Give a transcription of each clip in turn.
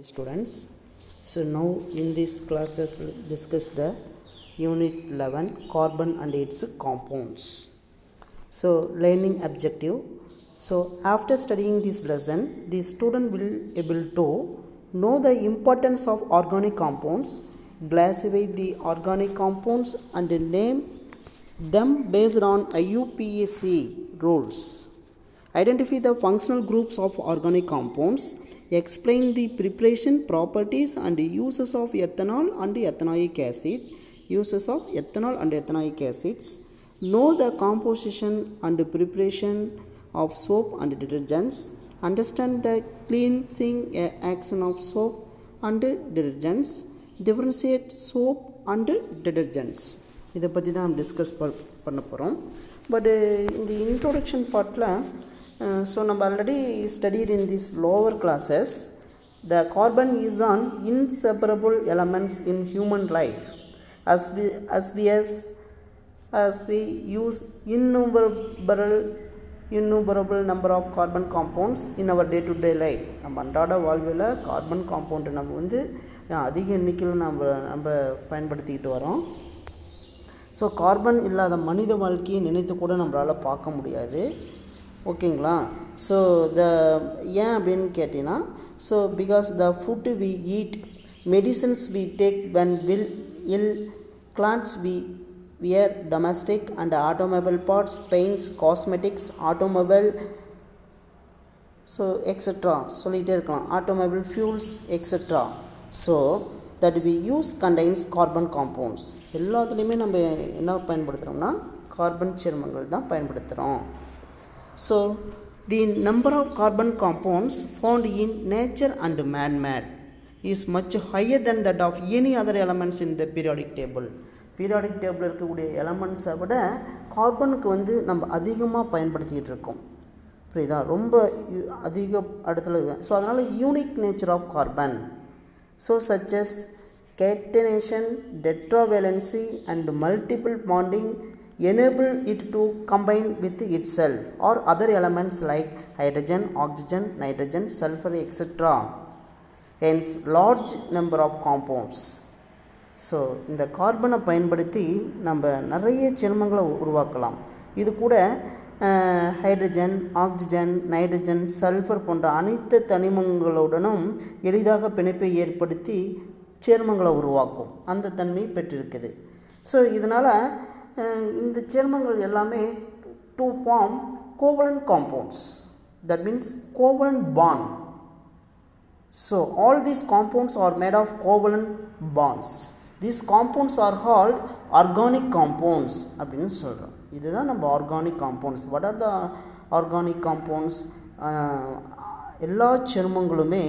Students, so now in this classes discuss the unit 11 carbon and its compounds. So learning objective, so after studying this lesson the student will able to know the importance of organic compounds, classify the organic compounds and name them based on IUPAC rules, identify the functional groups of organic compounds, explain the preparation properties and uses of ethanol and ethanoic acid, uses of ethanol and ethanoic acids, know the composition and preparation of soap and detergents, understand the cleansing action of soap and detergents, differentiate soap and detergents. இதை பற்றி தான் நம்ம discuss பண்ண போகிறோம். But இந்த introduction பார்ட்டில் so நம்ம already studied in these lower classes the carbon is an inseparable elements in human life as we use innumerable number of carbon compounds in our day to day life. நம்ம அன்றாட வாழ்வில் carbon compound நம்ம வந்து அதிக எண்ணிக்கையில் நம்ம பயன்படுத்திக்கிட்டு வரோம். ஸோ கார்பன் இல்லாத மனித வாழ்க்கையை நினைத்து கூட நம்மளால் பார்க்க முடியாது. ஓகேங்களா? ஸோ ஏன் அப்படின்னு கேட்டிங்கன்னா, so because the food we eat, medicines we take when ill, clothes we wear, domestic and automobile parts, paints, cosmetics, automobile, so extra சொல்லிகிட்டே இருக்கலாம், automobile fuels extra. So that we use contains carbon compounds. எல்லாத்துலேயுமே நம்ம என்ன பயன்படுத்துகிறோம்னா carbon சேர்மங்கள் தான் பயன்படுத்துகிறோம். So the number of carbon compounds found in nature and man-made is much higher than that of any other elements in the periodic table. Periodic table இருக்கக்கூடிய எலமெண்ட்ஸை விட கார்பனுக்கு வந்து நம்ம அதிகமாக பயன்படுத்திகிட்டு இருக்கோம். புரியுதா? ரொம்ப அதிக இடத்துல. ஸோ அதனால் unique nature of carbon, so such as catenation, tetravalency and multiple bonding enable it to combine with itself or other elements like hydrogen, oxygen, nitrogen, sulfur, etc. Hence large number of compounds. So இந்த கார்பனை பயன்படுத்தி நம்ம நிறைய சேர்மங்களை உருவாக்கலாம். இது கூட hydrogen, oxygen, nitrogen, sulphur போன்ற அனைத்து தனிமங்களுடனும் எளிதாக பிணைப்பை ஏற்படுத்தி சேர்மங்களை உருவாக்கும் அந்த தன்மை பெற்றிருக்குது. ஸோ இதனால் இந்த சேர்மங்கள் எல்லாமே to form covalent compounds, that means covalent bond. So all these compounds are made of covalent bonds. These compounds are called organic compounds அப்படின்னு சொல்கிறோம். இதுதான் நம்ம organic compounds. what are the organic compounds? எல்லா சேர்மங்களுமே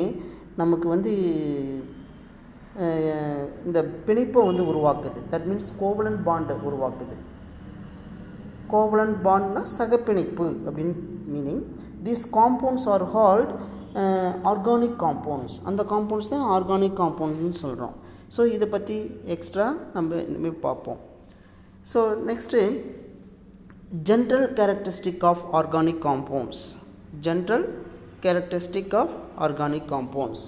நமக்கு வந்து இந்த பிணைப்பை வந்து உருவாக்குது. தட் மீன்ஸ் கோவலண்ட் பாண்டை உருவாக்குது. கோவலண்ட் பாண்ட்னா சகப்பிணைப்பு அப்படின்னு meaning. These compounds are called organic compounds. அந்த காம்பவுண்ட்ஸ் தான் ஆர்கானிக் காம்பவுண்ட்ஸ்னு சொல்கிறோம். ஸோ இதை பற்றி எக்ஸ்ட்ரா நம்ம இனிமேல் பார்ப்போம். So next general characteristic of organic compounds. General characteristic of organic compounds.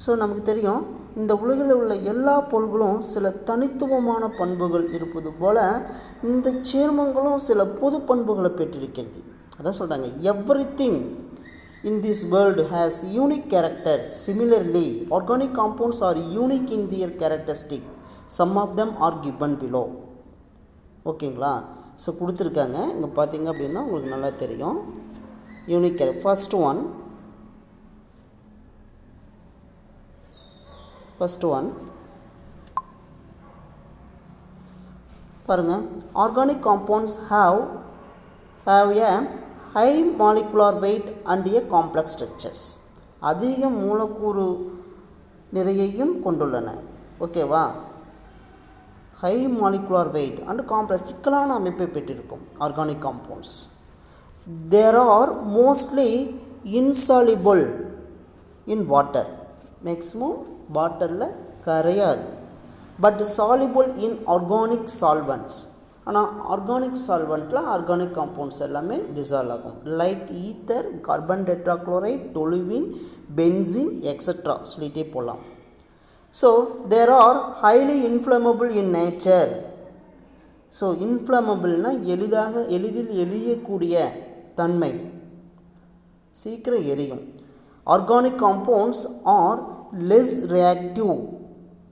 So நமக்கு தெரியும் இந்த உலகில் உள்ள எல்லா பொருள்களும் சில தனித்துவமான பண்புகள் இருப்பது போல் இந்த சேர்மங்களும் சில பொது பண்புகளை பெற்றிருக்கிறது. அதான் சொல்கிறாங்க, everything in this world has unique character. Similarly, organic compounds are unique in their characteristic. Some of them are given below. ஓகேங்களா? ஸோ கொடுத்துருக்காங்க, இங்கே பார்த்தீங்க அப்படின்னா உங்களுக்கு நல்லா தெரியும். யூனிக் ஃபர்ஸ்ட் ஒன் பாருங்கள். Organic compounds have a high molecular weight and a complex structures. அதிக மூலக்கூறு நிறையையும் கொண்டுள்ளன. ஓகேவா? High molecular weight and complex, சிக்கலான அமைப்பை பெற்றிருக்கும் organic compounds. There are mostly insoluble in water. Maximum வாட்டரில் கரையாது. But soluble in organic solvents. ஆனால் ஆர்கானிக் சால்வெண்ட்டில் ஆர்கானிக் காம்பவுண்ட்ஸ் எல்லாமே டிசால்வ் ஆகும். Like ether, carbon tetrachloride, toluene, benzene extra சொல்லிகிட்டே போகலாம். So there are highly inflammable in nature. So இன்ஃப்ளமபிள்னால் எளிதில் எரியக்கூடிய தன்மை, சீக்கிரம் எரியும். Organic compounds are less reactive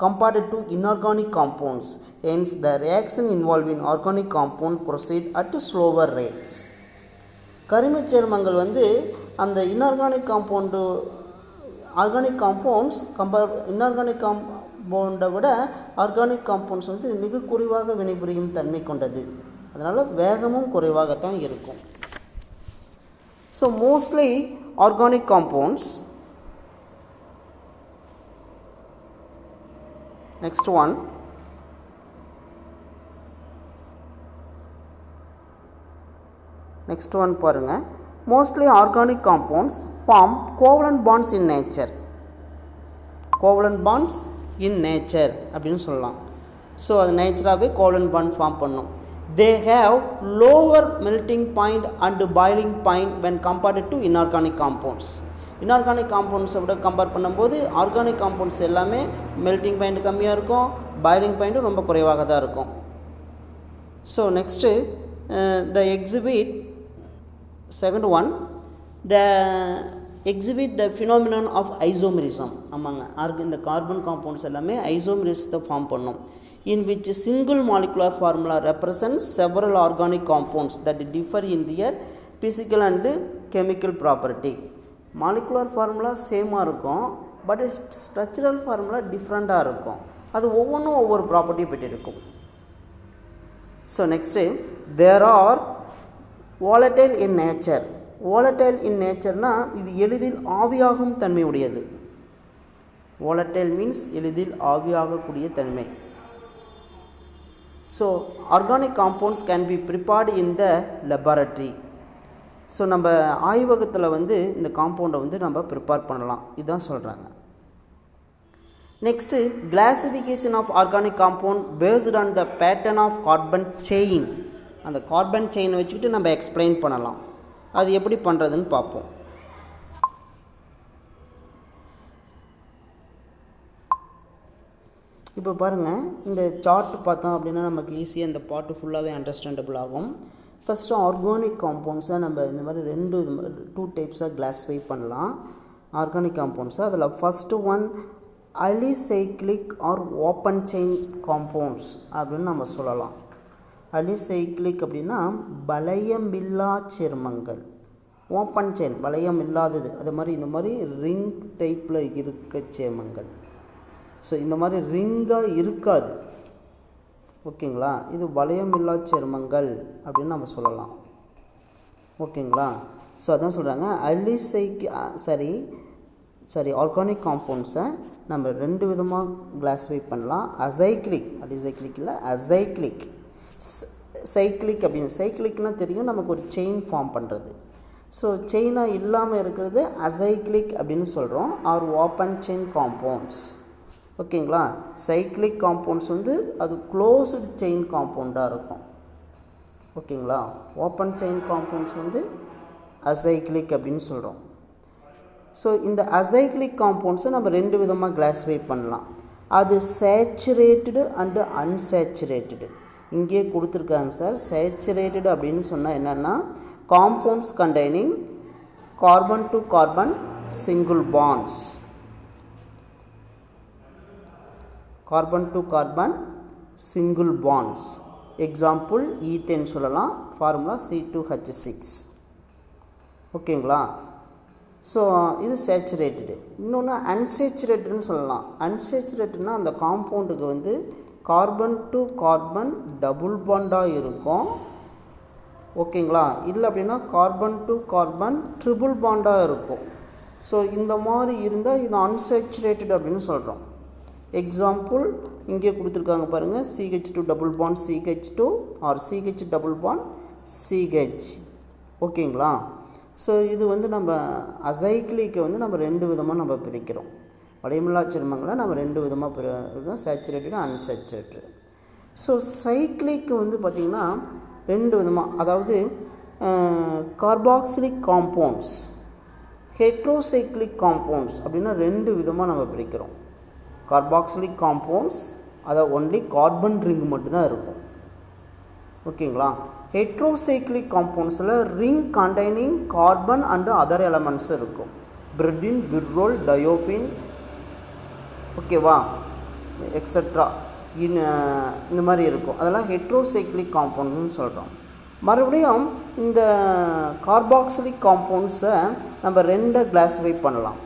compared to inorganic compounds. Hence, the reaction involving organic compound proceed at slower rates. கரிமச் சேர்மங்கள் வந்து அந்த இன்ஆர்கானிக் காம்பவுண்ட்ஸ் இன்ஆர்கானிக் காம்பவுண்டை விட ஆர்கானிக் காம்பவுண்ட்ஸ் வந்து மிக குறைவாக வினைபுரியும் தன்மை கொண்டது. அதனால் வேகமும் குறைவாகத்தான் இருக்கும். So mostly organic compounds. Next one பாருங்க. Mostly organic compounds form covalent bonds in nature. Covalent bonds in nature அப்படின்னு சொல்லலாம். ஸோ அது நேச்சராகவே கோவலன்ட் பாண்ட் ஃபார்ம் பண்ணும். They have lower melting point and boiling point when compared to inorganic compounds. Inorganic காம்பவுண்ட்ஸை விட compare பண்ணும்போது organic compounds எல்லாமே melting point கம்மியாக இருக்கும், பாயிலிங் பாயிண்ட்டும் ரொம்ப குறைவாக தான் இருக்கும். So next second one exhibit the phenomenon of isomerism. ஆமாங்க, இந்த கார்பன் காம்பவுண்ட்ஸ் எல்லாமே ஐசோமெரிசத்தை ஃபார்ம் பண்ணும். In which single molecular formula represent several organic compounds that differ in their physical and chemical property. Molecular formula சேமாக இருக்கும், but structural formula டிஃப்ரெண்ட்டாக இருக்கும். அது ஒவ்வொன்றும் ஒவ்வொரு ப்ராப்பர்ட்டி பெற்றிருக்கும். So next there are volatile in nature. Volatile in நேச்சர்னால் இது எளிதில் ஆவியாகும் தன்மை உடையது. வாலடைல் மீன்ஸ் எளிதில் ஆவியாகக்கூடிய தன்மை. So organic compounds can be prepared in the laboratory. So நம்ம ஆய்வகத்தில் வந்து இந்த காம்பவுண்டை வந்து நம்ம ப்ரிப்பேர் பண்ணலாம், இதுதான் சொல்கிறாங்க. Next classification of organic compound based on the pattern of carbon chain. அந்த கார்பன் செயினை வச்சுக்கிட்டு நம்ம எக்ஸ்பிளைன் பண்ணலாம். அது எப்படி பண்ணுறதுன்னு பார்ப்போம். இப்போ பாருங்கள், இந்த சார்ட் பார்த்தோம் அப்படின்னா நமக்கு ஈஸியாக இந்த பாட்டு ஃபுல்லாகவே அண்டர்ஸ்டாண்டபிள் ஆகும். ஃபஸ்ட்டு ஆர்கானிக் காம்பவுண்ட்ஸை நம்ம இந்த மாதிரி டூ டைப்ஸாக கிளாஸிஃபை பண்ணலாம் ஆர்கானிக் காம்பவுண்ட்ஸை. அதில் first one acyclic or open chain compounds அப்படின்னு நம்ம சொல்லலாம். அலிசைக்ளிக் அப்படின்னா வளையமில்லா சேர்மங்கள். ஓப்பன் செயின் வளையம் இல்லாதது, அது மாதிரி இந்த மாதிரி ரிங் டைப்பில் இருக்க சேர்மங்கள். ஸோ இந்த மாதிரி ரிங்காக இருக்காது, ஓகேங்களா. இது வளையமில்லா சேர்மங்கள் அப்படின்னு நம்ம சொல்லலாம், ஓகேங்களா. ஸோ அதான் சொல்கிறாங்க ஆர்கானிக் காம்பவுண்ட்ஸை நம்ம ரெண்டு விதமாக கிளாஸிஃபை பண்ணலாம். அலிசைக்ளிக் இல்லை அசைக்ளிக். சைக்ளிக் அப்படின்னு சைக்ளிக்னால் தெரியும் நமக்கு, ஒரு செயின் ஃபார்ம் பண்ணுறது. ஸோ செயினாக இல்லாமல் இருக்கிறது அசைக்ளிக் அப்படின்னு சொல்கிறோம், ஆர் ஓப்பன் செயின் காம்பவுண்ட்ஸ், ஓகேங்களா. சைக்ளிக் காம்பவுண்ட்ஸ் வந்து அது க்ளோஸ்டு செயின் காம்பவுண்டாக இருக்கும், ஓகேங்களா. ஓப்பன் செயின் காம்பவுண்ட்ஸ் வந்து அசைக்ளிக் அப்படின்னு சொல்கிறோம். ஸோ இந்த அசைக்ளிக் காம்பவுண்ட்ஸை நம்ம ரெண்டு விதமாக கிளாஸிஃபை பண்ணலாம். அது சேச்சுரேட்டடு அண்டு அன்சேச்சுரேட்டடு. இங்கேயே கொடுத்துருக்காங்க சார். சேச்சுரேட்டடு அப்படின்னு சொன்னால் என்னென்னா compounds containing carbon to carbon single bonds. Carbon to carbon single bonds. Example ethane சொல்லலாம், ஃபார்முலா C2H6, ஓகேங்களா. ஸோ இது சேச்சுரேட்டடு. இன்னொன்று அன்சேச்சுரேட்டடுன்னு சொல்லலாம். அன்சேச்சுரேட்டட்னா அந்த காம்பவுண்டுக்கு வந்து கார்பன் டு கார்பன் டபுள் பாண்டாக இருக்கும், ஓகேங்களா. இல்லை அப்படின்னா கார்பன் டு கார்பன் ட்ரிபிள் பாண்டாக இருக்கும். ஸோ இந்த மாதிரி இருந்தால் இது அன்சேச்சுரேட்டட் அப்படின்னு சொல்கிறோம். எக்ஸாம்பிள் இங்கே கொடுத்துருக்காங்க பாருங்கள், CH2 double bond CH2 or CH double bond CH, ஓகேங்களா. ஸோ இது வந்து நம்ம அசைக்ளிக்கை வந்து நம்ம ரெண்டு விதமாக நம்ம பிரிக்கிறோம். வளையமில்லா சேர்மங்களை நம்ம ரெண்டு விதமாக பிரிக்கிறோம், சேச்சுரேட்டட் அன்சேச்சுரேட்டட். ஸோ சைக்ளிக் வந்து பார்த்திங்கன்னா ரெண்டு விதமாக, அதாவது கார்பாக்சிலிக் காம்பவுண்ட்ஸ், ஹெட்ரோசைக்ளிக் காம்பவுண்ட்ஸ் அப்படின்னா ரெண்டு விதமாக நம்ம பிரிக்கிறோம். கார்பாக்சிலிக் காம்பவுண்ட்ஸ் அதாவது ஒன்லி கார்பன் ரிங் மட்டும்தான் இருக்கும். ஓகேங்களா. ஹெட்ரோசைக்ளிக் காம்பவுண்ட்ஸில் ring containing carbon and other elements pyridine. Pyrrole, பிர்ரோல், டயோஃபின், ஓகேவா, எக்ஸட்ரா இந்த மாதிரி இருக்கும். அதெல்லாம் ஹெட்ரோசைக்ளிக் காம்பவுண்ட்ஸ்னு சொல்கிறோம். மறுபடியும் இந்த கார்பாக்சிலிக் காம்பவுண்ட்ஸை நம்ம ரெண்டாக கிளாஸிஃபை பண்ணலாம்.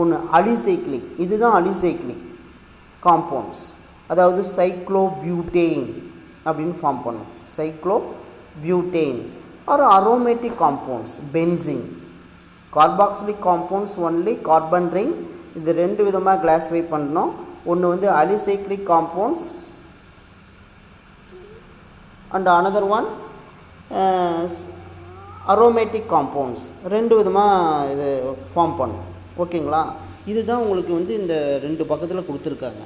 ஒன்று அலிசைக்ளிக், இதுதான் அலிசைக்ளிக் காம்பவுண்ட்ஸ், அதாவது சைக்ளோபியூட்டேன் அப்படின்னு ஃபார்ம் பண்ணும். Cyclobutane or aromatic compounds, benzene. Carbocyclic compounds only carbon ring, இது ரெண்டு விதமாக கிளாஸிஃபை பண்ணோம். ஒன்று வந்து alicyclic compounds and another one aromatic compounds, ரெண்டு விதமாக இது ஃபார்ம் பண்ணும். ஓகேங்களா. இதுதான் உங்களுக்கு வந்து இந்த ரெண்டு பக்கத்தில் கொடுத்துருக்காங்க.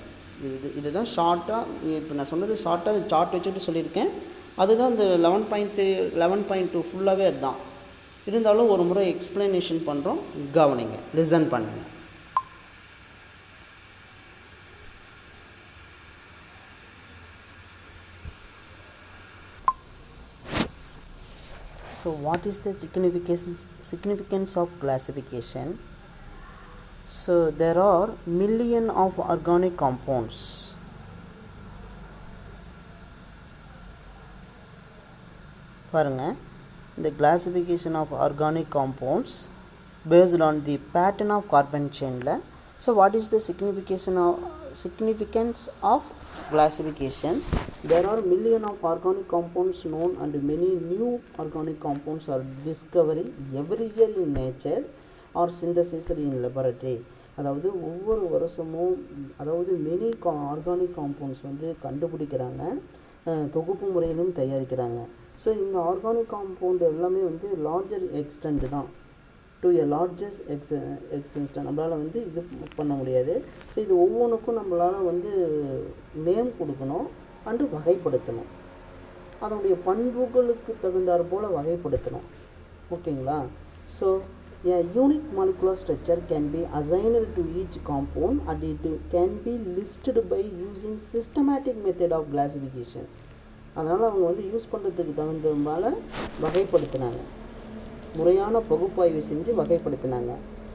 இதுதான் ஷார்ட்டாக, இப்போ நான் சொன்னது ஷார்ட்டாக சார்ட் வச்சுட்டு சொல்லியிருக்கேன். அதுதான் இந்த 11.2 ஃபுல்லாகவே அதுதான். இருந்தாலும் ஒரு முறை எக்ஸ்ப்ளனேஷன் பண்ணுறோம், கவனிங்க, லிசன் பண்ணுங்கள். So what is the significance of classification? So there are million of organic compounds. பாருங்க, the classification of organic compounds based on the pattern of carbon chain la. So what is the significance of classification? There are million of organic compounds known and many new organic compounds are discovered every year in nature or synthesis in laboratory. அதாவது ஒவ்வொரு வருஷமும் அதாவது many organic compounds வந்து கண்டுபிடிக்கிறாங்க, தொகுப்பு முறையிலும் தயாரிக்கிறாங்க. So இந்த ஆர்கானிக் காம்பவுண்ட் எல்லாமே வந்து லார்ஜர் எக்ஸ்டெண்ட் தான், டு எ லார்ஜஸ்ட் எக்ஸ்டெண்ட் நம்மளால் வந்து இது பண்ண முடியாது. ஸோ இது ஒவ்வொன்றுக்கும் நம்மளால் வந்து நேம் கொடுக்கணும் அண்டு வகைப்படுத்தணும், அதனுடைய பண்புகளுக்கு தகுந்தாற் போல் வகைப்படுத்தணும். ஓகேங்களா. So a unique molecular structure can be assigned to each compound and it can be listed by using systematic method of classification. அதனால் அவங்க வந்து யூஸ் பண்ணுறதுக்கு தகுந்த மேலே வகைப்படுத்தினாங்க, முறையான பகுப்பாய்வு செஞ்சு வகைப்படுத்தினாங்க.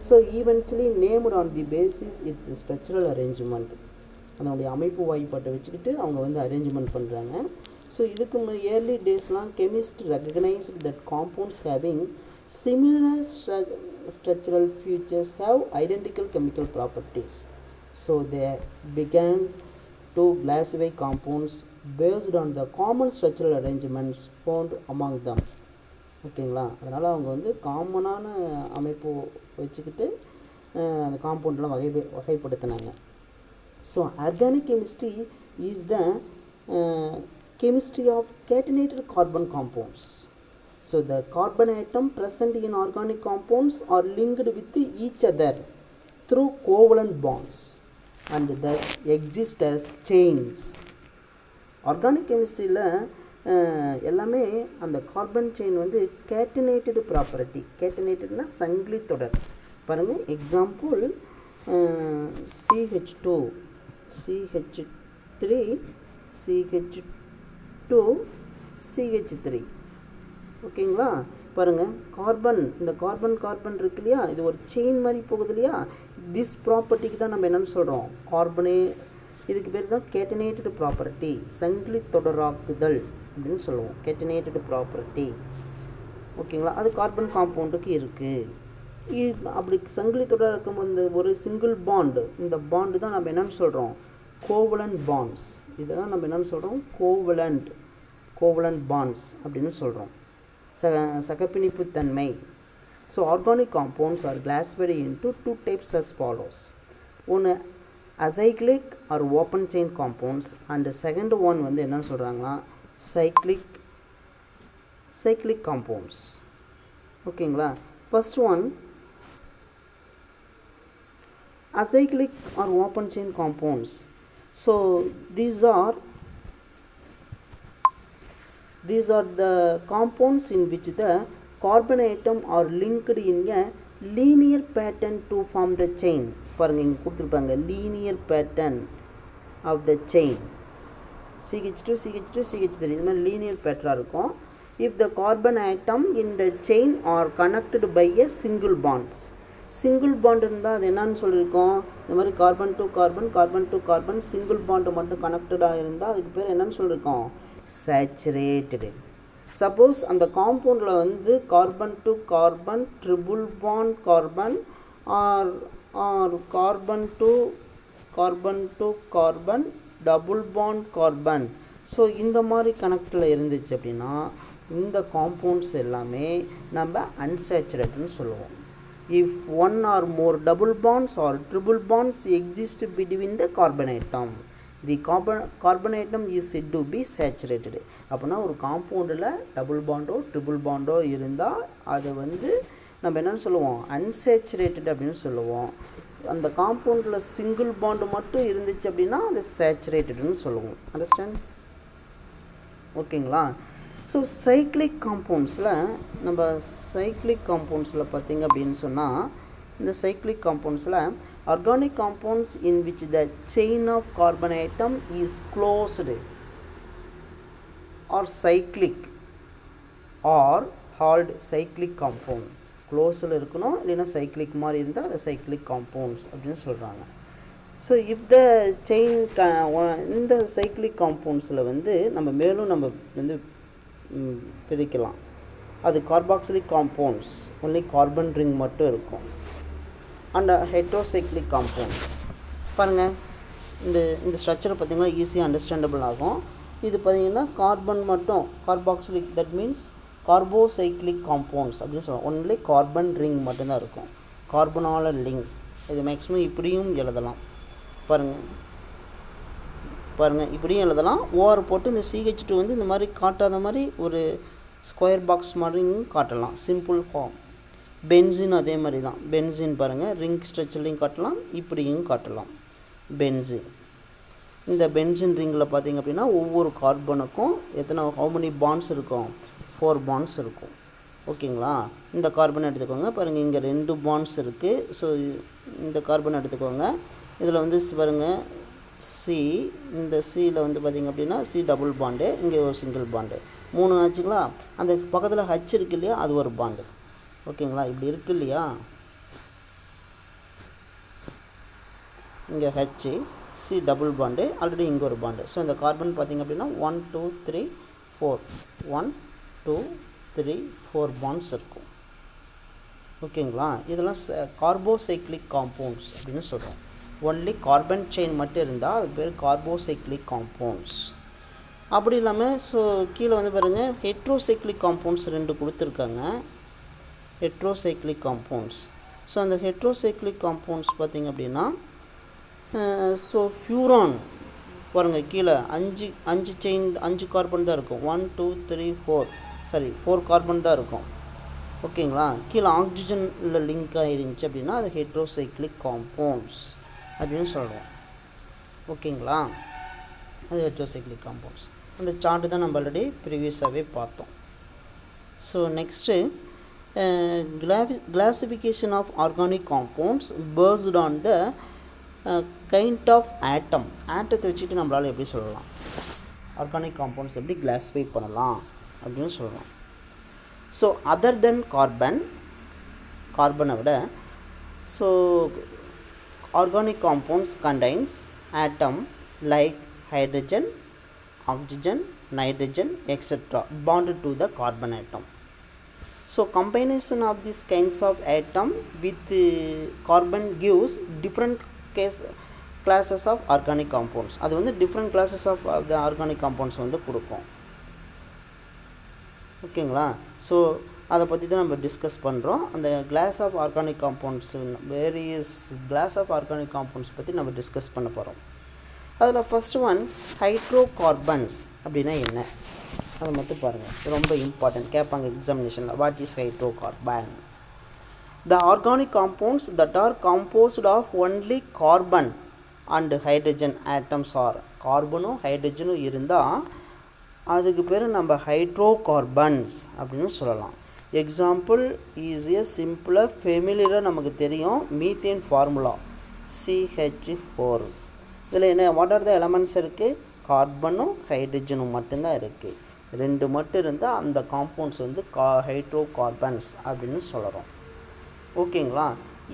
So eventually named on the basis its structural arrangement, அதனுடைய அமைப்பு வாய்ப்பாட்டை வச்சுக்கிட்டு அவங்க வந்து அரேஞ்ச்மெண்ட் பண்ணுறாங்க. ஸோ இதுக்கு ஏர்லி டேஸ்லாம் chemist recognised that compounds having similar structural features have identical chemical properties. So they began to classify compounds based on the common structural arrangements found among them. ஓகேங்களா. அதனால் அவங்க வந்து காமனான அமைப்பு வச்சுக்கிட்டு அந்த காம்பவுண்டெலாம் வகைப்படுத்தினாங்க. So organic chemistry is the chemistry of catenated carbon compounds. So the carbon atom present in organic compounds are linked with each other through covalent bonds and thus exist as chains. Organic chemistry எல்லாமே அந்த carbon chain வந்து catenated property, கேட்டினேட்டட்னா சங்கிலி தொடர். பாருங்கள், example CH2 CH3 CH2 CH3. ஓகேங்களா. பாருங்கள், carbon, இந்த carbon இருக்கு இல்லையா, இது ஒரு செயின் மாதிரி போகுது இல்லையா, திஸ் ப்ராப்பர்ட்டிக்கு தான் நம்ம என்னென்னு சொல்கிறோம், கார்பனே. இதுக்கு பேர் தான் கேட்டினேட்டட் ப்ராப்பர்ட்டி, சங்கிலி தொடராக்குதல் அப்படின்னு சொல்லுவோம், கேட்டினேட்டட் ப்ராப்பர்ட்டி. ஓகேங்களா. அது கார்பன் காம்பவுண்டுக்கு இருக்குது. அப்படி சங்கிலி தொடர் இருக்கும்போது ஒரு சிங்கிள் பாண்டு, இந்த பாண்டு தான் நம்ம என்னென்னு சொல்கிறோம், கோவலண்ட் பாண்ட்ஸ். இதை தான் நம்ம என்னென்னு சொல்கிறோம், கோவலண்ட் பாண்ட்ஸ் அப்படின்னு சொல்கிறோம், சகப்பிணிப்பு தன்மை. So organic compounds are classified into 2 types as follows. ஒன்று acyclic or open chain compounds and second one வந்து என்னன்னு சொல்கிறாங்கன்னா சைக்ளிக் காம்பவுண்ட்ஸ். ஓகேங்களா. First one acyclic or open chain compounds. So these are These are the compounds in which the carbon atom are linked in a linear pattern to form the chain. பாருங்க இங்கே கொடுத்துருப்பாங்க linear pattern of the chain. CH2 CH2 CH3 இது மாதிரி linear pattern இருக்கும். If the carbon atom in the chain are connected by a single bonds. Single bond இருந்தால் அது என்னன்னு சொல்லியிருக்கோம், இந்த மாதிரி carbon to carbon carbon to carbon single bond மட்டும் கனெக்டடாக இருந்தால் அதுக்கு பேர் என்னன்னு சொல்லியிருக்கோம், சேச்சுரேட்டடு. சப்போஸ் அந்த காம்பவுண்டில் வந்து carbon to carbon triple bond carbon R carbon to carbon double bond carbon, so இந்த மாதிரி கனெக்டில் இருந்துச்சு அப்படின்னா இந்த காம்பவுண்ட்ஸ் எல்லாமே நம்ம அன்சேச்சுரேட்டட்னு சொல்லுவோம். If one or more double bonds or triple bonds exist between the carbon atom, the carbon atom is said to be saturated. அப்படின்னா ஒரு காம்பவுண்டில் டபுள் பாண்டோ ட்ரிபிள் பாண்டோ இருந்தால் அதை வந்து நம்ம என்னென்னு சொல்லுவோம், அன்சேச்சுரேட்டட் அப்படின்னு சொல்லுவோம். அந்த காம்பவுண்டில் சிங்கிள் பாண்டு மட்டும் இருந்துச்சு அப்படின்னா அது சேச்சுரேட்டட்னு சொல்லுவோம். அண்டர்ஸ்டாண்ட்? ஓகேங்களா? ஸோ சைக்ளிக் காம்பவுண்ட்ஸில் நம்ம சைக்ளிக் காம்பவுண்ட்ஸில் பார்த்திங்க அப்படின்னு சொன்னால் இந்த சைக்ளிக் காம்பவுண்ட்ஸில் organic compounds in which the chain of carbon atom is closed or cyclic or halt cyclic compound. க்ளோஸில் இருக்கணும், இல்லைன்னா சைக்ளிக் மாதிரி இருந்தால் அது சைக்ளிக் காம்பவுண்ட்ஸ் அப்படின்னு சொல்கிறாங்க. ஸோ இந்த செயின் இந்த சைக்ளிக் காம்பவுண்ட்ஸில் வந்து நம்ம மேலும் நம்ம வந்து பிரிக்கலாம். அது carboxylic compounds, only carbon ring மட்டும் இருக்கும். அண்ட் ஹெட்ரோசைக்ளிக் காம்பவுண்ட்ஸ் பாருங்கள், இந்த ஸ்ட்ரக்சரை பார்த்திங்கன்னா ஈஸியாக அண்டர்ஸ்டாண்டபிள் ஆகும். இது பார்த்திங்கன்னா கார்பன் மட்டும் carboxylic, that means carbocyclic compounds அப்படின்னு சொல்லுவோம். ஒன்லி கார்பன் ரிங் மட்டும்தான் இருக்கும், கார்பனால லிங்க். இது மேக்ஸிமம் இப்படியும் எழுதலாம். பாருங்கள் இப்படியும் எழுதலாம். ஓஆர் போட்டு இந்த CH2 வந்து இந்த மாதிரி காட்டாத மாதிரி ஒரு ஸ்கொயர் பாக்ஸ் மாதிரியும் காட்டலாம், சிம்பிள் ஃபார்ம். பென்சின் அதே மாதிரி தான். பென்சின் பாருங்கள் ரிங் ஸ்ட்ரக்சர்லையும் காட்டலாம், இப்படியும் காட்டலாம் பென்சின். இந்த பென்சின் ரிங்கில் பார்த்திங்க அப்படின்னா ஒவ்வொரு கார்பனுக்கும் ஹவு மெனி பாண்ட்ஸ் இருக்கும், 4 பாண்ட்ஸ் இருக்கும். ஓகேங்களா? இந்த கார்பன் எடுத்துக்கோங்க. பாருங்கள் இங்கே 2 பாண்ட்ஸ் இருக்குது. ஸோ இந்த கார்பன் எடுத்துக்கோங்க. இதில் வந்து பாருங்கள் சி, இந்த சியில் வந்து பார்த்திங்க அப்படின்னா சி டபுள் பாண்டு, இங்கே ஒரு சிங்கிள் பாண்டு, 3 ஆச்சுங்களா. அந்த பக்கத்தில் ஹச் இருக்கு இல்லையா, அது ஒரு பாண்டு. ஓகேங்களா? இப்படி இருக்கு இல்லையா, இங்கே H C double bond, already இங்கே ஒரு பாண்டு. ஸோ இந்த கார்பன் பார்த்திங்க அப்படின்னா 1 2 3 4 1 2 3 4 பாண்ட்ஸ் இருக்கும். ஓகேங்களா? இதெல்லாம் கார்போசைக்ளிக் காம்பவுண்ட்ஸ் அப்படின்னு சொல்கிறோம். ஒன்லி கார்பன் செயின் மட்டும் இருந்தால் அது பேர் கார்போசைக்ளிக் காம்பவுண்ட்ஸ். அப்படி இல்லாமல் ஸோ கீழே வந்து பாருங்கள் ஹெட்ரோசைக்ளிக் காம்பவுண்ட்ஸ் 2 கொடுத்துருக்காங்க, ஹெட்ரோசைக்ளிக் காம்பவுண்ட்ஸ். ஸோ அந்த ஹெட்ரோசைக்ளிக் காம்பவுண்ட்ஸ் பார்த்திங்க அப்படின்னா ஸோ ஃபியூரான் பாருங்கள் கீழே 5 செயின் 5 கார்பன் தான் இருக்கும். 1 2 3 4 கார்பன் தான் இருக்கும். ஓகேங்களா? கீழே ஆக்சிஜனில் லிங்க் ஆகிருந்துச்சு அப்படின்னா அது ஹெட்ரோசைக்ளிக் காம்பவுண்ட்ஸ் அப்படின்னு சொல்கிறோம். ஓகேங்களா? அது ஹெட்ரோசைக்ளிக் காம்பவுண்ட்ஸ். அந்த சார்ட்டு தான் நம்ம ஆல்ரெடி ப்ரீவியஸாகவே பார்த்தோம். So next classification of organic compounds based on the kind of atom. ஆட்டத்தை வச்சுட்டு நம்மளால் எப்படி சொல்லலாம், ஆர்கானிக் காம்பவுண்ட்ஸ் எப்படி கிளாஸிஃபை பண்ணலாம் அப்படின்னு சொல்லலாம். ஸோ அதர் தென் கார்பனை விட so organic compounds contains atom like hydrogen, oxygen, nitrogen, etc. bonded to the carbon atom. So combination of these kinds of atom with carbon gives different classes of organic compounds. அது வந்து different classes of the organic compounds வந்து கொடுக்கும். ஓகேங்களா? So அதை பற்றி தான் நம்ம discuss பண்ணுறோம். அந்த class of organic compounds, various class of organic compounds பற்றி நம்ம டிஸ்கஸ் பண்ண போகிறோம். அதில் ஃபஸ்ட்டு ஒன் ஹைட்ரோகார்பன்ஸ் அப்படின்னா என்ன, அதை மட்டும் பாருங்கள். ரொம்ப இம்பார்ட்டன்ட், கேட்பாங்க எக்ஸாமினேஷனில். What is hydrocarbon? The organic compounds that are composed of only carbon and hydrogen atoms are. கார்பனும் ஹைட்ரஜனும் இருந்தால் அதுக்கு பேர் நம்ம ஹைட்ரோகார்பன்ஸ் அப்படின்னு சொல்லலாம். எக்ஸாம்பிள் ஈஸியாக சிம்பிளாக ஃபெமிலியராக நமக்கு தெரியும் மீத்தேன் ஃபார்முலா CH4. இதில் என்ன வாட் ஆர் த எலமெண்ட்ஸ் இருக்குது? கார்பனும் ஹைட்ரஜனும் மட்டும்தான் இருக்குது. ரெண்டு மட்டும் இருந்தால் அந்த காம்பவுண்ட்ஸ் வந்து ஹைட்ரோகார்பன்ஸ் அப்படின்னு சொல்கிறோம். ஓகேங்களா?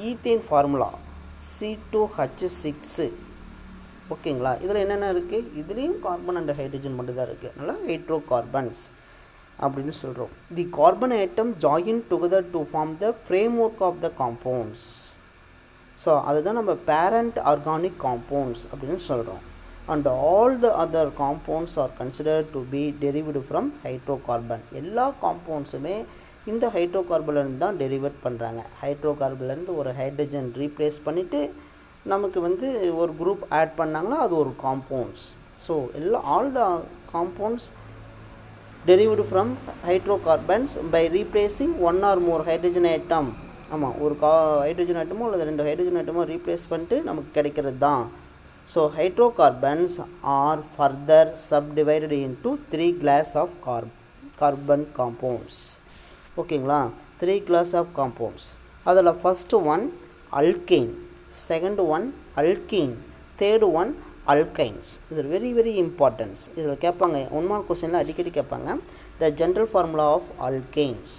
Ethane formula C2H6. ஓகேங்களா? இதில் என்னென்ன இருக்குது? இதுலேயும் கார்பன் அண்ட் ஹைட்ரஜன் மட்டும் தான் இருக்குது. அதனால் ஹைட்ரோகார்பன்ஸ் அப்படின்னு சொல்கிறோம். The carbon atom join together to form the framework of the compounds. So அதுதான் நம்ம பேரண்ட் ஆர்கானிக் காம்பவுண்ட்ஸ் அப்படின்னு சொல்கிறோம். And all the other compounds are considered to be derived from hydrocarbon. எல்லா காம்பவுண்ட்ஸுமே இந்த ஹைட்ரோகார்பன்லேருந்து தான் டெரிவேட் பண்ணுறாங்க. ஹைட்ரோகார்பன்லேருந்து ஒரு ஹைட்ரஜன் ரீப்ளேஸ் பண்ணிவிட்டு நமக்கு வந்து ஒரு குரூப் ஆட் பண்ணாங்கன்னா அது ஒரு compounds. So all the compounds derived from hydrocarbons by replacing one or more hydrogen atom. ஆமாம், ஒரு ஹைட்ரஜன் ஆட்டமோ அல்லது ரெண்டு ஹைட்ரஜன் ஆட்டமோ ரீப்ளேஸ் பண்ணிட்டு நமக்கு கிடைக்கிறது தான். So hydrocarbons are further subdivided into 3 class of carbon compounds. ஓகேங்களா? 3 கிளாஸ் ஆஃப் காம்பவுண்ட்ஸ். அதில் first one alkane, second one alkene, third one alkynes. இது வெரி வெரி இம்பார்ட்டன்ஸ். இதில் கேட்பாங்க, 1 மார்க் கொஸ்டினில் அடிக்கடி கேட்பாங்க. The general formula of alkanes,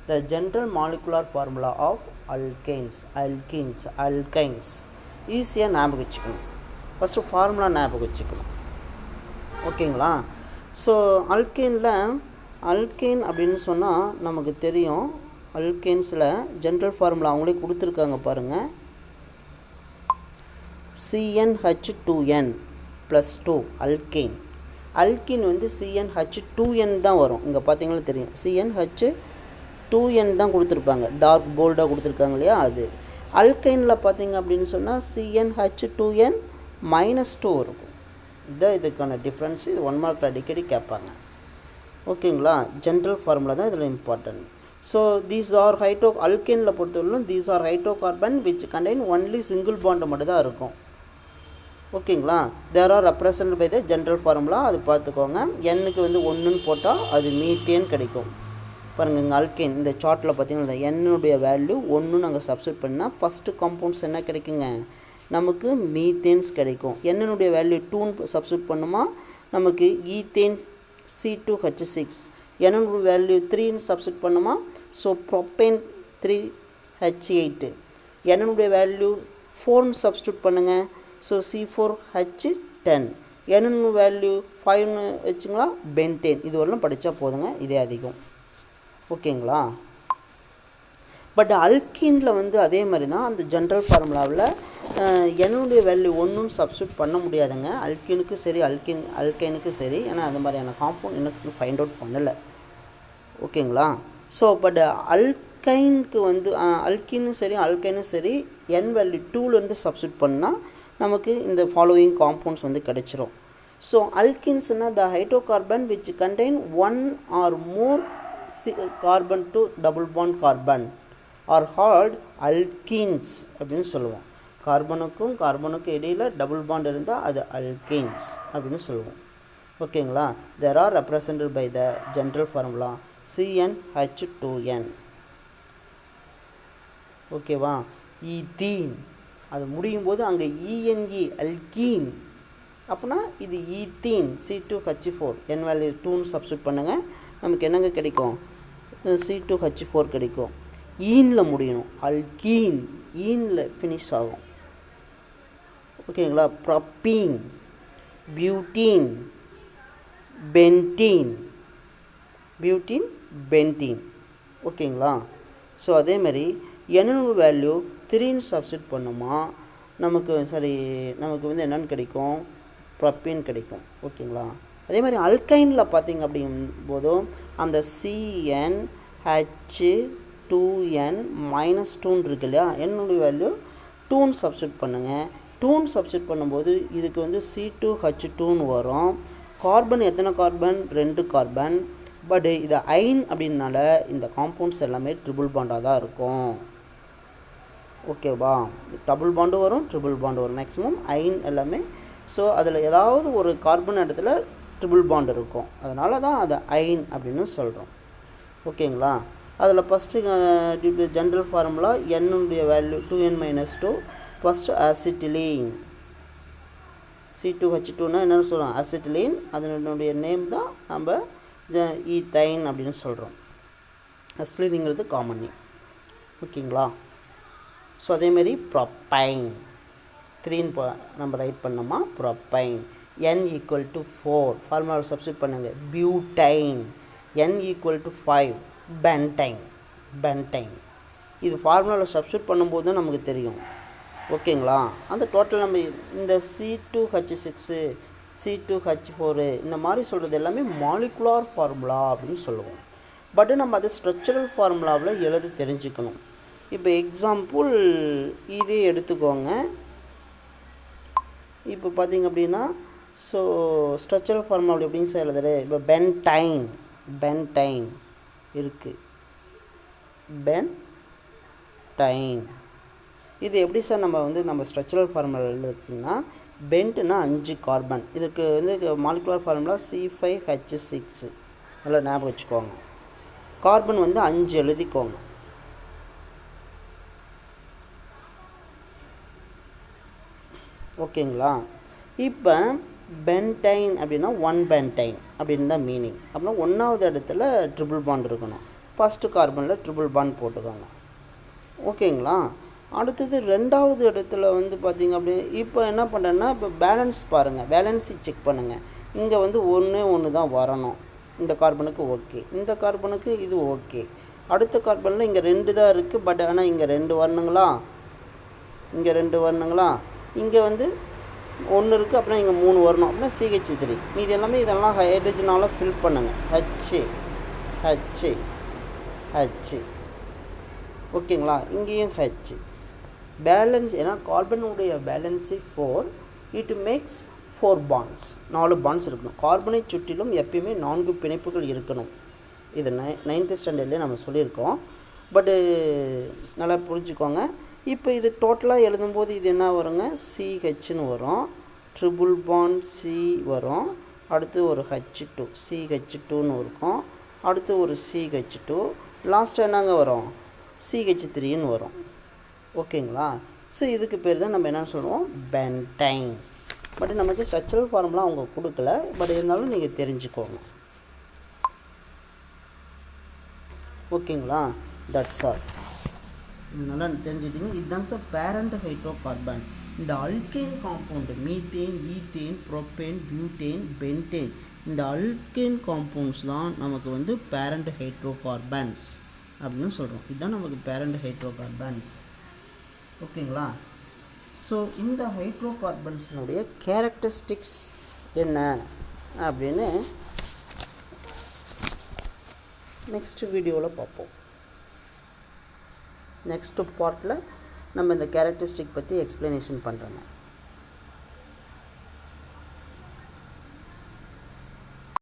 the general molecular formula of alkanes, alkenes, alkynes. ஈஸியாக ஞாபகம் வச்சுக்கணும். ஃபஸ்ட்டு ஃபார்முலா ஞாபகம் வச்சுக்கணும். ஓகேங்களா? ஸோ அல்கேனில் அல்கேன் அப்படின்னு சொன்னால் நமக்கு தெரியும். அல்கேன்ஸில் ஜென்ரல் ஃபார்முலா அவங்களே கொடுத்துருக்காங்க பாருங்கள். CnH2n + 2 alkane. அல்கீன் வந்து CnH2n தான் வரும். இங்கே பார்த்தீங்கன்னா தெரியும், CnH2n தான் கொடுத்துருப்பாங்க, டார்க் போல்டாக கொடுத்துருக்காங்க இல்லையா அது. அல்கைனில் பார்த்தீங்க அப்படின்னு சொன்னால் CnH2n -2 இருக்கும். இதுதான் இதுக்கான டிஃப்ரென்ஸ். இது 1 மார்க்கில் அடிக்கடி கேட்பாங்க. ஓகேங்களா? ஜென்ரல் ஃபார்முலா தான் இதில் இம்பார்ட்டன்ட். ஸோ தீஸ் ஆர் அல்கேனில் பொறுத்தவரையிலும் these are hydrocarbon which contain only single bond மட்டும் தான் இருக்கும். ஓகேங்களா? There are represent by the general formula. அது பார்த்துக்கோங்க. எண்ணுக்கு வந்து 1ன்னு போட்டால் அது மீத்தேன் கிடைக்கும். பாருங்கள், இங்கே அல்கேன் இந்த சார்ட்டில் பார்த்தீங்கன்னா எண்ணுடைய வேல்யூ 1 நாங்கள் சப்ஸ்டியூட் பண்ணால் ஃபஸ்ட்டு காம்பவுண்ட்ஸ் என்ன கிடைக்குங்க? நமக்கு மீத்தேன்ஸ் கிடைக்கும். எண்ணுடைய வேல்யூ 2ன்னு சப்ஸ்டியூட் பண்ணுமா நமக்கு ஈத்தேன் C2H6. எண்ணுடைய வேல்யூ 3ன்னு சப்ஸ்டியூட் பண்ணுமா? So propane 3H8. எண்ணுடைய வேல்யூ 4ன்னு சப்ஸ்டியூட் பண்ணுங்கள். So C4H10. என்னென்ன வேல்யூ 5ன்னு வச்சுங்களா, பென்டேன். இது வரலாம் படித்தா போதுங்க, இதே அதிகம். ஓகேங்களா? பட் அல்கீனில் வந்து அதே மாதிரி தான். அந்த ஜென்ரல் ஃபார்முலாவில் என்னுடைய வேல்யூ 1ன்னு சப்ஸ்டியூட் பண்ண முடியாதுங்க. அல்கீனுக்கு சரி அல்கைனுக்கு சரி. ஏன்னா அந்த மாதிரியான காம்பவுண்ட் எனக்கு ஃபைண்ட் அவுட் பண்ணலை. ஓகேங்களா? ஸோ பட் அல்கைனுக்கு வந்து அல்கீனும் சரி அல்கைனும் சரி என் வேல்யூ 2லேருந்து சப்ஸ்டியூட் பண்ணால் நமக்கு இந்த ஃபாலோயிங் காம்பவுண்ட்ஸ் வந்து கிடைச்சிரும். ஸோ அல்கின்ஸ்னால் the hydrocarbon which contain 1 or more carbon to double bond carbon are called alkenes அப்படின்னு சொல்லுவோம். கார்பனுக்கும் இடையில் டபுள் பாண்ட் இருந்தால் அது அல்கீன்ஸ் அப்படின்னு சொல்லுவோம். ஓகேங்களா? There are represented by the general formula CnH2n. ஓகேவா? ஈத்தீன் அது முடியும் போது அங்கே ENE அல்கீன். அப்படின்னா இது ஈத்தீன் C2H4. என் வேல்யூ 2ன்னு சப்ஸ்டியூட் பண்ணுங்கள். நமக்கு என்னங்க கிடைக்கும்? C2H4 கிடைக்கும். ஈனில் முடியணும். அல்கீன் ஈனில் ஃபினிஷ் ஆகும். ஓகேங்களா? Propene, butene, pentene. ஓகேங்களா? ஸோ அதேமாதிரி என்னென்ன வேல்யூ 3ன்னு சப்ஸ்டியூட் பண்ணுமா நமக்கு வந்து என்னென்னு கிடைக்கும்? ப்ரொப்பீன் கிடைக்கும். ஓகேங்களா? அதே மாதிரி அல்கைனில் பார்த்திங்க அப்படிங்கும்போதும் அந்த CnH2n -2 இருக்கு இல்லையா, என்னுடைய வேல்யூ 2ன்னு சப்ஸ்டியூட் பண்ணுங்கள். 2ன்னு சப்ஸ்டியூட் பண்ணும்போது இதுக்கு வந்து C2H2ன்னு வரும். கார்பன் எத்தனை கார்பன்? 2 கார்பன். பட் இது அயன் அப்படின்னால இந்த காம்பவுண்ட்ஸ் எல்லாமே ட்ரிபிள் பாண்டாக தான் இருக்கும். ஓகேவா? டபுள் பாண்டு வரும், ட்ரிபிள் பாண்டு வரும், மேக்ஸிமம் அயன் எல்லாமே. ஸோ அதில் ஏதாவது ஒரு கார்பன் இடத்துல ட்ரிபிள் பாண்ட் இருக்கும். அதனால தான் அதை ஐன் அப்படின்னு சொல்கிறோம். ஓகேங்களா? அதில் first due to general formula என்னுடைய வேல்யூ 2n-2 ஃபஸ்ட்டு அசிட்டிலீன் C2H2னா என்னென்னு சொல்கிறோம்? அசிட்டிலீன். அதனுடைய நேம் தான் நம்ம ஈத்தைன் அப்படின்னு சொல்கிறோம். அசிட்டிலீனுங்கிறது காமன் நேம். ஓகேங்களா? ஸோ அதேமாரி ப்ரொப்பைன் 3 நம்ம ரைட் பண்ணோமா ப்ரொப்பைன் n = 4 ஃபார்முலா சப்ஸ்டியூட் பண்ணுங்கள் பியூட்டைன் n = 5 பென்டைன் இது ஃபார்முலாவில் சப்ஸ்டியூட் பண்ணும்போது தான் நமக்கு தெரியும். ஓகேங்களா? அந்த டோட்டல் நம்ம இந்த C2H6 C2H4 இந்த மாதிரி சொல்கிறது எல்லாமே மாலிகுலார் ஃபார்முலா அப்படின்னு சொல்லுவோம். பட் நம்ம அதை ஸ்ட்ரக்சரல் ஃபார்முலாவில் எழுத தெரிஞ்சுக்கணும். இப்போ எக்ஸாம்பிள் இதே எடுத்துக்கோங்க. இப்போ பார்த்திங்க அப்படின்னா ஸோ ஸ்ட்ரக்சரல் ஃபார்முலா எப்படின்னு சார் எழுதுறது? இப்போ பென்டைன் இருக்குது. பென்டைன் இது எப்படி சார் நம்ம ஸ்ட்ரக்சரல் ஃபார்முலா எழுதுச்சுன்னா பென்ட்னா 5 கார்பன். இதுக்கு மாலிகுலர் ஃபார்முலா C5H6 நல்லா ஞாபகம் வச்சுக்கோங்க. கார்பன் 5 எழுதிக்கோங்க. ஓகேங்களா? இப்போ பென்டைன் அப்படின்னா 1 பென்டைன் அப்படின்னு தான் மீனிங். அப்படின்னா 1வது இடத்துல ட்ரிபிள் பாண்ட் இருக்கணும். ஃபஸ்ட்டு கார்பனில் ட்ரிபிள் பாண்ட் போட்டுக்கோங்க. ஓகேங்களா? அடுத்தது 2வது இடத்துல பார்த்திங்க அப்படி இப்போ என்ன பண்ணுறேன்னா இப்போ பேலன்ஸ் பாருங்கள், பேலன்ஸை செக் பண்ணுங்கள். இங்கே 1 தான் வரணும். இந்த கார்பனுக்கு ஓகே, இந்த கார்பனுக்கு இது ஓகே. அடுத்த கார்பனில் இங்கே 2 தான் இருக்குது. பட் ஆனால் இங்கே 2 வரணுங்களா, இங்கே 2 வரணுங்களா, இங்கே 1 இருக்குது. அப்புறம் இங்கே 3 வரணும். அப்படின்னா CH3 மீது எல்லாமே இதெல்லாம் ஹைட்ரஜனால் ஃபில் பண்ணுங்கள். H ஓகேங்களா? இங்கேயும் H பேலன்ஸ். ஏன்னா கார்பனுடைய balance 4. It makes 4 bonds. 4 bonds இருக்கணும். கார்பனை சுற்றிலும் எப்பயுமே 4 பிணைப்புகள் இருக்கணும். இது 9th ஸ்டாண்டர்ட்லேயே நம்ம சொல்லியிருக்கோம். பட்டு நல்லா புரிஞ்சுக்கோங்க. இப்போ இது டோட்டலாக எழுதும்போது இது என்ன வருங்க? CHன்னு வரும். ட்ரிபிள் பாண்ட் C வரும். அடுத்து ஒரு H2 CH2ன்னு இருக்கும். அடுத்து ஒரு CH2. லாஸ்ட்டு என்னங்க வரும்? CH3ன்னு வரும். ஓகேங்களா? ஸோ இதுக்கு பேர் தான் நம்ம என்ன சொல்லுவோம்? பென்டைன். பட் நமக்கு ஸ்ட்ரக்சரல் ஃபார்முலா அவங்க கொடுக்கல. பட் இருந்தாலும் நீங்கள் தெரிஞ்சுக்கோங்க. ஓகேங்களா? That's all. நல்லா தெரிஞ்சுக்கிட்டீங்க. இதுதாங்க சார் பேரண்ட் ஹைட்ரோகார்பன். இந்த alkane compound methane, ethane, propane, butane, pentane இந்த அல்கேன் காம்பவுண்ட்ஸ் தான் நமக்கு பேரண்ட் ஹைட்ரோகார்பன்ஸ் அப்படின்னு சொல்கிறோம். இதுதான் நமக்கு பேரண்ட் ஹைட்ரோகார்பன்ஸ். ஓகேங்களா? ஸோ இந்த ஹைட்ரோகார்பன்ஸினுடைய கேரக்டரிஸ்டிக்ஸ் என்ன அப்படின்னு நெக்ஸ்ட் வீடியோவில் பார்ப்போம். நெக்ஸ்ட் பார்ட்டில் நம்ம இந்த கேரக்டரிஸ்டிக் பற்றி எக்ஸ்ப்ளனேஷன் பண்ணுறோங்க.